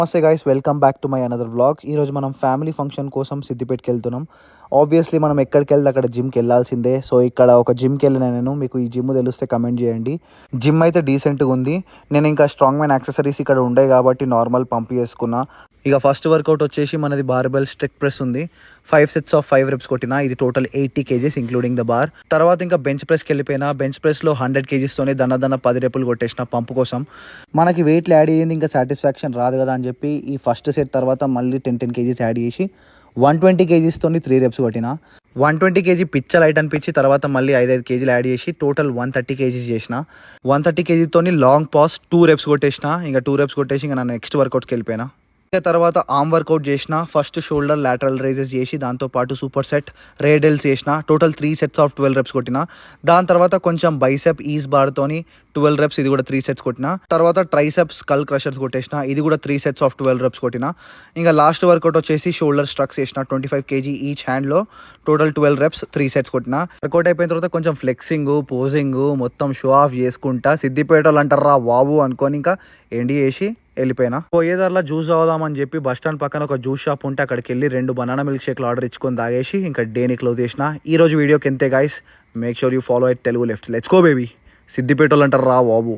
నమస్తే guys, welcome back to my another vlog. ఈరోజు మనం ఫ్యామిలీ ఫంక్షన్ కోసం సిద్దిపేటకి వెళ్తున్నాం. ఆబ్వియస్లీ మనం ఎక్కడికి వెళ్తే అక్కడ జిమ్కి వెళ్ళాల్సిందే. సో ఇక్కడ ఒక జిమ్కి వెళ్ళిన నేను, మీకు ఈ జిమ్ తెలిస్తే కమెంట్ చేయండి. జిమ్ అయితే డీసెంట్గా ఉంది. నేను ఇంకా స్ట్రాంగ్ మ్యాన్ యాక్సెసరీస్ ఇక్కడ ఉండే కాబట్టి నార్మల్ పంప్ చేసుకున్నా. ఇక ఫస్ట్ వర్కౌట్ వచ్చేసి మనది బార్బెల్ స్ట్రిక్ ప్రెస్ ఉంది. 5 sets of 5 reps కొట్టినా. ఇది total 80 kgs including the bar. తర్వాత ఇంకా బెంచ్ ప్రెస్కి వెళ్ళిపోయినా. బెంచ్ ప్రెస్లో 100 kgsతోనే దన్న 10 రెప్పులు కొట్టేసిన పంపు కోసం. మనకి వెయిట్లు యాడ్ అయ్యింది, ఇంకా సాటిస్ఫాక్షన్ రాదు కదా అని చెప్పి ఈ ఫస్ట్ సెట్ తర్వాత మళ్ళీ 10 kgs యాడ్ చేసి 120 kgsతోని 3 reps కొట్టిన. 120 kg పిచ్చ లైట్ అనిపించి తర్వాత మళ్ళీ 5 kgs యాడ్ చేసి టోటల్ 130 kgs చేసిన. 130 kgతోని లాంగ్ పాస్ 2 reps కొట్టేసిన. ఇంకా 2 reps కొట్టేసి ఇంకా నేను నెక్స్ట్ వర్కౌట్స్కి వెళ్ళిపోయినా. తర్వాత ఆర్మ్ వర్కౌట్ చేసిన. ఫస్ట్ షోల్డర్ లాటరల్ రైజెస్ చేసి దాంతోపాటు సూపర్ సెట్ రేడెల్స్ చేసిన. టోటల్ 3 sets of 12 reps కొట్టిన. దాని తర్వాత కొంచెం బైసెప్ ఈజ్ బార్తోని 12 reps, ఇది కూడా 3 sets కొట్టిన. తర్వాత ట్రైసెప్ స్కల్ క్రషర్స్ కొట్టేసిన. ఇది కూడా 3 sets of 12 reps కొట్టిన. ఇంకా లాస్ట్ వర్కౌట్ వచ్చేసి షోల్డర్ స్ట్రక్స్ చేసిన. 25 kg ఈచ్ హ్యాండ్లో టోటల్ 12 reps, 3 sets కొట్టిన. వర్కౌట్ అయిపోయిన తర్వాత కొంచెం ఫ్లెక్సింగ్, పోజింగ్ మొత్తం షో ఆఫ్ చేసుకుంటా సిద్దిపేట వాళ్ళు అంటారా బాబు అనుకొని ఇంకా ఎండి చేసి వెళ్ళిపోయినా. పోయేదారిలో జ్యూస్ తాగుదామని చెప్పి బస్ స్టాండ్ పక్కన ఒక జ్యూస్ షాప్ ఉంటే అక్కడికి వెళ్ళి 2 బనానా మిల్క్ షేక్లు ఆర్డర్ ఇచ్చుకొని తాగేసి ఇంకా డేని క్లోజ్ చేసిన. ఈ రోజు వీడియోకి ఎంతే guys. Make sure you follow it Telugu left. Let's go baby. Siddipet వాళ్ళు అంటారు రా బాబు.